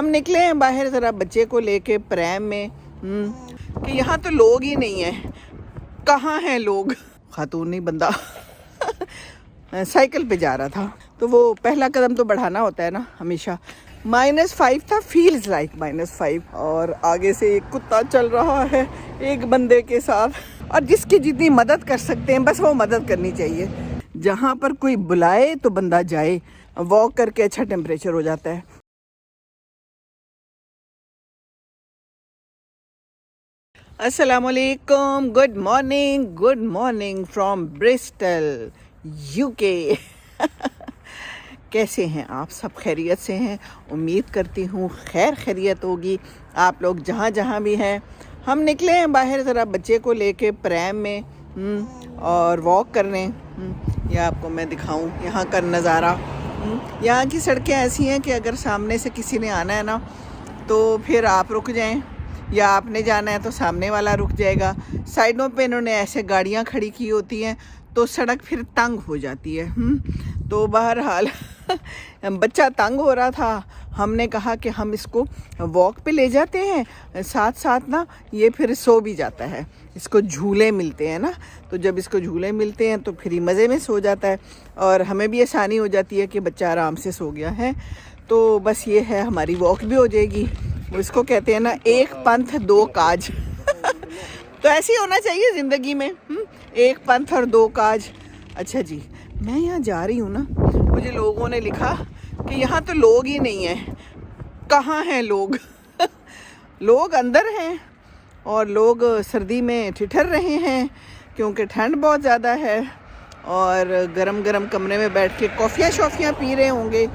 निकले हैं बाहर ज़रा बच्चे को लेके प्रैम में कि यहाँ तो लोग ही नहीं है। कहाँ हैं लोग? खातून नहीं बंदा साइकिल पे जा रहा था, तो वो पहला कदम तो बढ़ाना होता है ना हमेशा। -5 था, फील्स लाइक -5। और आगे से एक कुत्ता चल रहा है एक बंदे के साथ, और जिसकी जितनी मदद कर सकते हैं बस वो मदद करनी चाहिए। जहाँ पर कोई बुलाए तो बंदा जाए, वॉक करके अच्छा टेम्परेचर हो जाता है। अस्सलामुअलैकुम, good morning from Bristol UK. कैसे हैं आप? सब खैरियत से हैं? उम्मीद करती हूँ खैरियत होगी आप लोग जहाँ जहाँ भी हैं। हम निकले हैं बाहर ज़रा बच्चे को लेके प्रैम में और वॉक करने। यह आपको मैं दिखाऊं यहाँ का नज़ारा। यहाँ की सड़कें ऐसी हैं कि अगर सामने से किसी ने आना है ना तो फिर आप रुक जाएं, या आपने जाना है तो सामने वाला रुक जाएगा। साइडों पे इन्होंने ऐसे गाड़ियाँ खड़ी की होती हैं तो सड़क फिर तंग हो जाती है। तो बहरहाल बच्चा तंग हो रहा था, हमने कहा कि हम इसको वॉक पे ले जाते हैं, साथ साथ ना ये फिर सो भी जाता है। इसको झूले मिलते हैं ना, तो जब इसको झूले मिलते हैं तो फिर ही मज़े में सो जाता है और हमें भी आसानी हो जाती है कि बच्चा आराम से सो गया है। तो बस ये है, हमारी वॉक भी हो जाएगी। वो इसको कहते हैं ना, एक पंथ दो काज तो ऐसे ही होना चाहिए ज़िंदगी में। एक पंथ और दो काज। अच्छा जी, मैं यहाँ जा रही हूँ ना, मुझे लोगों ने लिखा कि यहाँ तो लोग ही नहीं हैं। कहाँ हैं लोग? लोग अंदर हैं और लोग सर्दी में ठिठर रहे हैं क्योंकि ठंड बहुत ज़्यादा है, और गरम गरम कमरे में बैठ के कॉफ़ियाँ शॉफ़ियाँ पी रहे होंगे।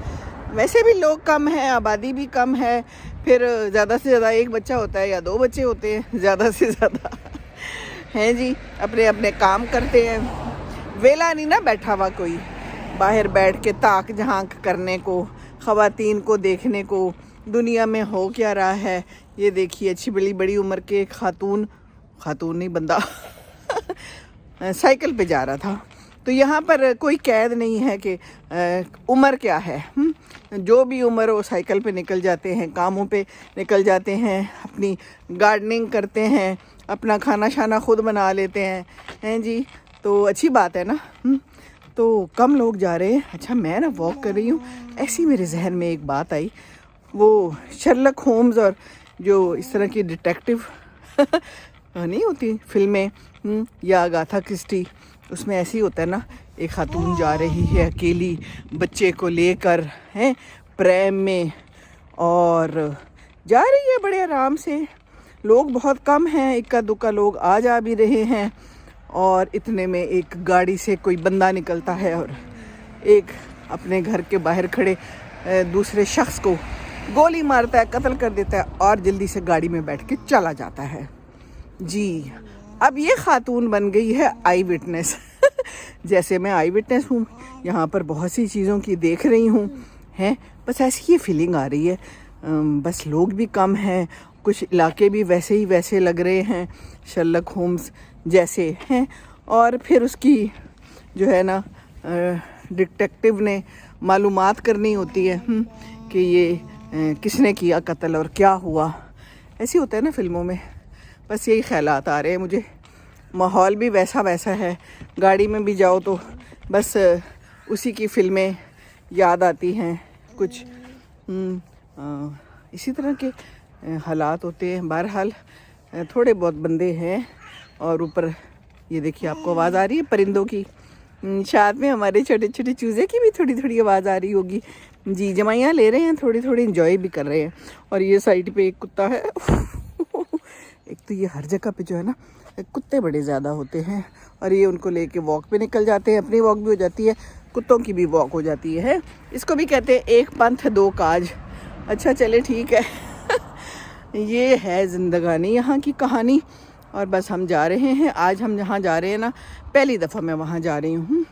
वैसे भी लोग कम हैं, आबादी भी कम है, फिर ज़्यादा से ज़्यादा एक बच्चा होता है या दो बच्चे होते हैं, ज़्यादा से ज़्यादा हैं जी। अपने अपने काम करते हैं, वेला नहीं ना बैठा हुआ कोई बाहर बैठ के ताक झांक करने को, ख़वातीन को देखने को, दुनिया में हो क्या रहा है। ये देखिए, अच्छी बड़ी उम्र के खातून नहीं बंदा साइकिल पे जा रहा था। तो यहाँ पर कोई कैद नहीं है कि उम्र क्या है। जो भी उम्र हो साइकिल पे निकल जाते हैं, कामों पे निकल जाते हैं, अपनी गार्डनिंग करते हैं, अपना खाना शाना खुद बना लेते हैं जी। तो अच्छी बात है ना। तो कम लोग जा रहे हैं। अच्छा, मैं ना वॉक कर रही हूँ, ऐसी मेरे जहन में एक बात आई। वो शर्लक होम्स और जो इस तरह की डिटेक्टिव नहीं होती फिल्में, या अगाथा क्रिस्टी, उसमें ऐसे ही होता है ना, एक खातून जा रही है अकेली बच्चे को लेकर हैं प्रैम में, और जा रही है बड़े आराम से। लोग बहुत कम हैं, इक्का दुक्का लोग आ जा भी रहे हैं, और इतने में एक गाड़ी से कोई बंदा निकलता है और एक अपने घर के बाहर खड़े दूसरे शख्स को गोली मारता है, कत्ल कर देता है, और जल्दी से गाड़ी में बैठ के चला जाता है जी। अब ये खातून बन गई है आई विटनेस जैसे मैं आई विटनेस हूँ, यहाँ पर बहुत सी चीज़ों की देख रही हूँ, हैं बस ऐसी ये फीलिंग आ रही है। बस लोग भी कम हैं, कुछ इलाके भी वैसे ही वैसे लग रहे हैं शर्लक होम्स जैसे हैं। और फिर उसकी जो है ना, डिटेक्टिव ने मालूमात करनी होती है कि ये किसने किया कत्ल और क्या हुआ। ऐसे होता है ना फिल्मों में। बस यही ख्यालात आ रहे हैं मुझे। माहौल भी वैसा है, गाड़ी में भी जाओ तो बस उसी की फिल्में याद आती हैं। कुछ इसी तरह के हालात होते हैं। बहरहाल थोड़े बहुत बंदे हैं, और ऊपर ये देखिए, आपको आवाज़ आ रही है परिंदों की। साथ में हमारे छोटे छोटे चूज़े की भी थोड़ी थोड़ी आवाज़ आ रही होगी जी। जमाइयाँ ले रहे हैं, थोड़ी थोड़ी इंजॉय भी कर रहे हैं। और ये साइड पे एक कुत्ता है एक तो ये हर जगह पे जो है ना, कुत्ते बड़े ज़्यादा होते हैं, और ये उनको लेके वॉक पे निकल जाते हैं। अपनी वॉक भी हो जाती है, कुत्तों की भी वॉक हो जाती है। इसको भी कहते हैं एक पंथ दो काज। अच्छा चले, ठीक है ये है ज़िंदगानी यहाँ की कहानी। और बस हम जा रहे हैं। आज हम जहाँ जा रहे हैं ना, पहली दफ़ा मैं वहाँ जा रही हूँ।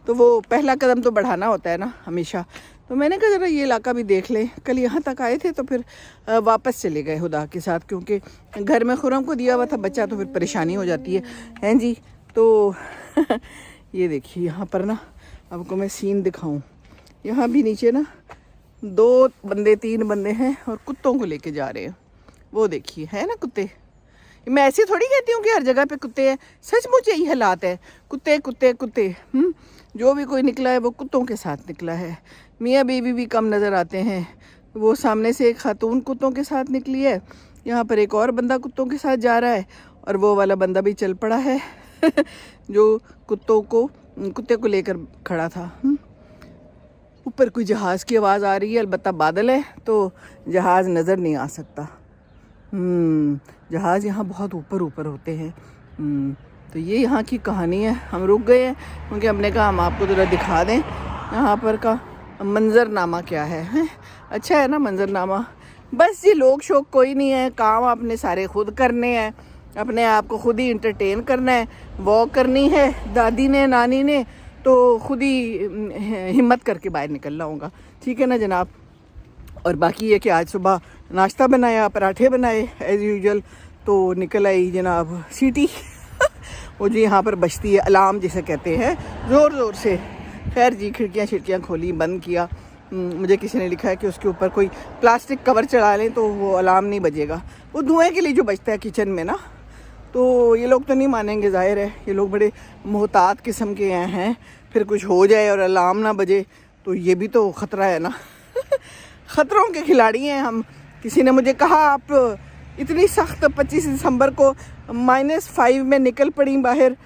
तो वो पहला कदम तो बढ़ाना होता है ना हमेशा। तो मैंने कहा ज़रा ये इलाका भी देख लें। कल यहाँ तक आए थे तो फिर वापस चले गए खुदा के साथ, क्योंकि घर में खुरम को दिया हुआ था बच्चा, तो फिर परेशानी हो जाती है, हैं जी। तो ये देखिए, यहाँ पर ना आपको मैं सीन दिखाऊं। यहाँ भी नीचे ना 2 बंदे 3 बंदे हैं और कुत्तों को लेके जा रहे हैं। वो देखिए, है ना कुत्ते। मैं ऐसे थोड़ी कहती हूँ कि हर जगह पे कुत्ते हैं, सचमुच यही हालात है। कुत्ते कुत्ते कुत्ते। जो भी कोई निकला है वो कुत्तों के साथ निकला है। मियाँ बीवी भी कम नज़र आते हैं। वो सामने से एक खातून कुत्तों के साथ निकली है, यहाँ पर एक और बंदा कुत्तों के साथ जा रहा है और वो वाला बंदा भी चल पड़ा है जो कुत्ते को लेकर खड़ा था। ऊपर कोई जहाज़ की आवाज़ आ रही है, अलबत्ता बादल है तो जहाज़ नज़र नहीं आ सकता। जहाज़ यहाँ बहुत ऊपर ऊपर होते हैं। तो ये यहाँ की कहानी है। हम रुक गए हैं क्योंकि हमने कहा हम आपको ज़रा दिखा दें यहाँ पर का मंजरनामा क्या है? अच्छा है ना मंजरनामा। बस ये लोग शौक कोई नहीं है, काम आपने सारे खुद करने हैं, अपने आप को खुद ही इंटरटेन करना है। वॉक करनी है दादी ने नानी ने तो खुद ही हिम्मत करके बाहर निकलना होगा, ठीक है ना जनाब। और बाकी ये कि आज सुबह नाश्ता बनाया, पराठे बनाए एज़ यूजुअल, तो निकल आई जनाब सीटी वो जी यहाँ पर बजती है, अलार्म जिसे कहते हैं, ज़ोर ज़ोर से। खैर जी, खिड़कियाँ खोली, बंद किया। मुझे किसी ने लिखा है कि उसके ऊपर कोई प्लास्टिक कवर चढ़ा लें तो वो अलार्म नहीं बजेगा। वो धुएँ के लिए जो बजता है किचन में ना, तो ये लोग तो नहीं मानेंगे, जाहिर है। ये लोग बड़े मोहतात किस्म के हैं। फिर कुछ हो जाए और अलार्म ना बजे तो ये भी तो ख़तरा है ना ख़तरों के खिलाड़ी हैं हम। किसी ने मुझे कहा आप इतनी सख्त 25 दिसंबर को -5 में निकल पड़ी बाहर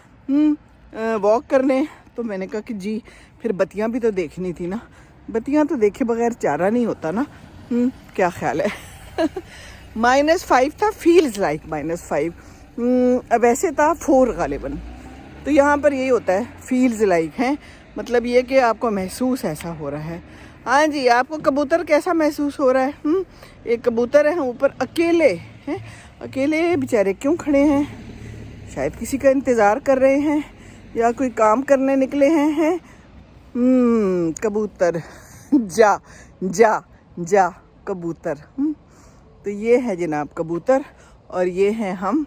वॉक करने, तो मैंने कहा कि जी फिर बत्तियां भी तो देखनी थी ना, बत्तियां तो देखे बगैर चारा नहीं होता ना। क्या ख्याल है -5 था, फील्स लाइक -5। वैसे था 4 गालिबन। तो यहाँ पर यही होता है, फील्स लाइक है, मतलब ये कि आपको महसूस ऐसा हो रहा है। हाँ जी, आपको कबूतर कैसा महसूस हो रहा है? एक कबूतर है ऊपर, अकेले हैं। अकेले बेचारे क्यों खड़े हैं? शायद किसी का इंतज़ार कर रहे हैं या कोई काम करने निकले हैं। कबूतर जा जा जा कबूतर। तो ये है जनाब कबूतर और ये हैं हम,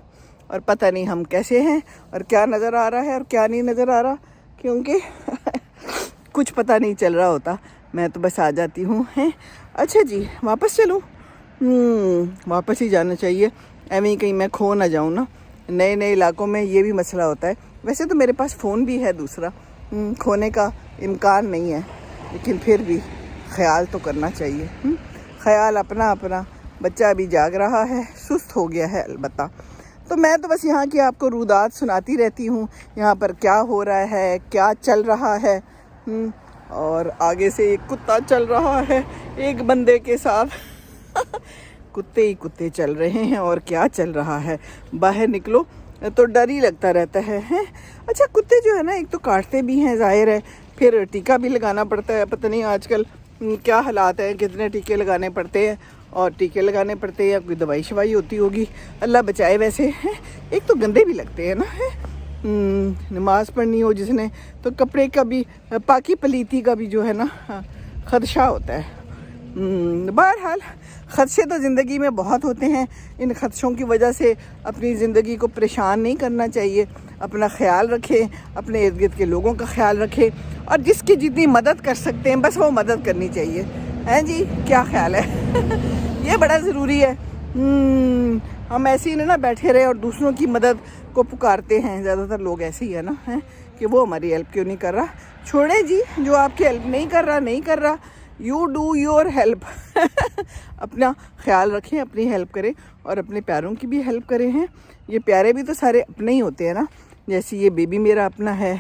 और पता नहीं हम कैसे हैं और क्या नज़र आ रहा है और क्या नहीं नज़र आ रहा, क्योंकि कुछ पता नहीं चल रहा होता। मैं तो बस आ जाती हूँ। हैं अच्छा जी, वापस चलूँ? वापस ही जाना चाहिए, ऐਵੇਂ कहीं मैं खो ना जाऊँ ना। नए नए इलाकों में ये भी मसला होता है। वैसे तो मेरे पास फ़ोन भी है दूसरा, खोने का इम्कान नहीं है, लेकिन फिर भी ख्याल तो करना चाहिए। ख्याल अपना अपना। बच्चा अभी जाग रहा है, सुस्त हो गया है अलबत्ता। तो मैं तो बस यहाँ की आपको रुदात सुनाती रहती हूँ, यहाँ पर क्या हो रहा है, क्या चल रहा है। और आगे से एक कुत्ता चल रहा है एक बंदे के साथ कुत्ते ही कुत्ते चल रहे हैं और क्या चल रहा है। बाहर निकलो तो डर ही लगता रहता है, हैं? अच्छा, कुत्ते जो है ना, एक तो काटते भी हैं जाहिर है, फिर टीका भी लगाना पड़ता है। पता नहीं आजकल क्या हालात हैं, कितने टीके लगाने पड़ते हैं, और टीके लगाने पड़ते हैं या कोई दवाई शवाई होती होगी, अल्लाह बचाए। वैसे हैं, एक तो गंदे भी लगते हैं ना, है नमाज पढ़नी हो जिसने, तो कपड़े का भी, पाकी पलीती का भी जो है ना खदशा होता है। बहरहाल खदशे तो ज़िंदगी में बहुत होते हैं। इन खदशों की वजह से अपनी ज़िंदगी को परेशान नहीं करना चाहिए। अपना ख्याल रखें, अपने इर्द गिर्द के लोगों का ख्याल रखें, और जिसकी जितनी मदद कर सकते हैं बस वो मदद करनी चाहिए। हैं जी, क्या ख्याल है ये बड़ा ज़रूरी है। हम ऐसे ही ना बैठे रहे और दूसरों की मदद को पुकारते हैं। ज़्यादातर लोग ऐसे ही है ना, हैं कि वो हमारी हेल्प क्यों नहीं कर रहा। छोड़े जी, जो आपकी हेल्प नहीं कर रहा, यू डू योर हेल्प अपना ख्याल रखें, अपनी हेल्प करें और अपने प्यारों की भी हेल्प करें। हैं ये प्यारे भी तो सारे अपने ही होते हैं ना। जैसे ये बेबी मेरा अपना है,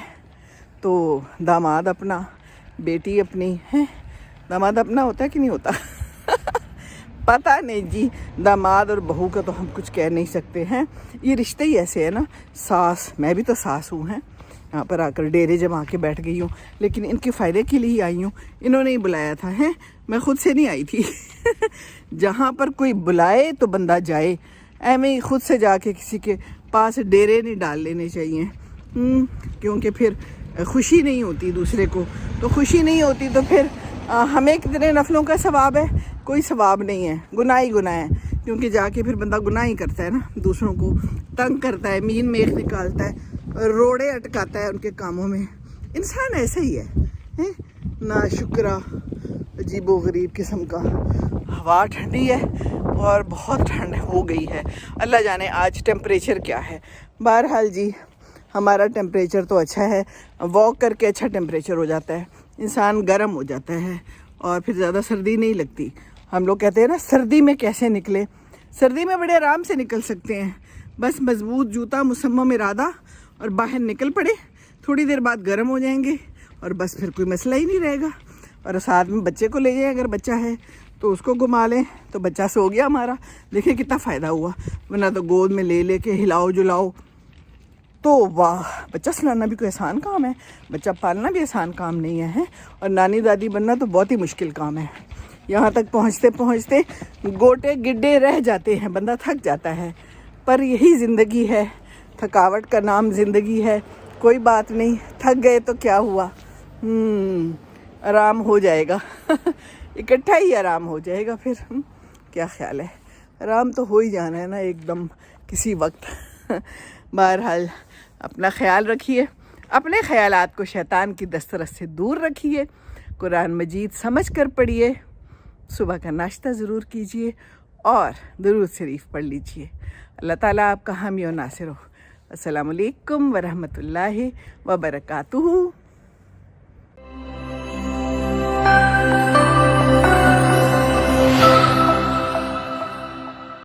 तो दामाद अपना, बेटी अपनी है। दामाद अपना होता है कि नहीं होता पता नहीं जी, दामाद और बहू का तो हम कुछ कह नहीं सकते हैं। ये रिश्ते ही ऐसे है ना। सास, मैं भी तो सास हूँ, हैं यहाँ पर आकर डेरे जमा के बैठ गई हूँ, लेकिन इनके फ़ायदे के लिए ही आई हूँ। इन्होंने ही बुलाया था, हैं, मैं खुद से नहीं आई थी जहाँ पर कोई बुलाए तो बंदा जाए, ऐਵੇਂ ही खुद से जाके किसी के पास डेरे नहीं डाल लेने चाहिए। क्योंकि फिर खुशी नहीं होती दूसरे को, तो खुशी नहीं होती तो फिर हमें कितने नफलों का सवाब है? कोई सवाब नहीं है, गुनाह ही गुनाह है। क्योंकि जाके फिर बंदा गुनाह ही करता है ना, दूसरों को तंग करता है, मीन मेख निकालता है, रोड़े अटकाता है उनके कामों में। इंसान ऐसे ही है, ना शुक्रा अजीबोगरीब किस्म का। हवा ठंडी है और बहुत ठंड हो गई है। अल्लाह जाने आज टेम्परेचर क्या है। बहरहाल जी हमारा टेम्परेचर तो अच्छा है, वॉक करके अच्छा टेम्परेचर हो जाता है, इंसान गर्म हो जाता है और फिर ज़्यादा सर्दी नहीं लगती। हम लोग कहते हैं ना सर्दी में कैसे निकले, सर्दी में बड़े आराम से निकल सकते हैं। बस मजबूत जूता, मुसम्मम इरादा और बाहर निकल पड़े, थोड़ी देर बाद गर्म हो जाएंगे और बस फिर कोई मसला ही नहीं रहेगा। और साथ में बच्चे को ले जाए, अगर बच्चा है तो उसको घुमा लें तो बच्चा सो गया हमारा। देखिए कितना फ़ायदा हुआ, वरना तो गोद में ले के हिलाओ जुलाओ तो वाह। बच्चा सुलाना भी कोई आसान काम है, बच्चा पालना भी आसान काम नहीं है। और नानी दादी बनना तो बहुत ही मुश्किल काम है। यहाँ तक पहुँचते पहुँचते गोटे गिड्डे रह जाते हैं, बंदा थक जाता है। पर यही ज़िंदगी है, थकावट का नाम ज़िंदगी है। कोई बात नहीं, थक गए तो क्या हुआ, आराम हो जाएगा इकट्ठा ही आराम हो जाएगा फिर। क्या ख्याल है, आराम तो हो ही जाना है ना एकदम किसी वक्त बहरहाल अपना ख्याल रखिए, अपने ख्यालात को शैतान की दस्तरस से दूर रखिए, कुरान मजीद समझ कर पढ़िए, सुबह का नाश्ता ज़रूर कीजिए और दुरूद शरीफ पढ़ लीजिए। अल्लाह ताला आपका हामी और नासिर हो। अस्सलामु अलैकुम वरहमतुल्लाहि वबरकातुहू।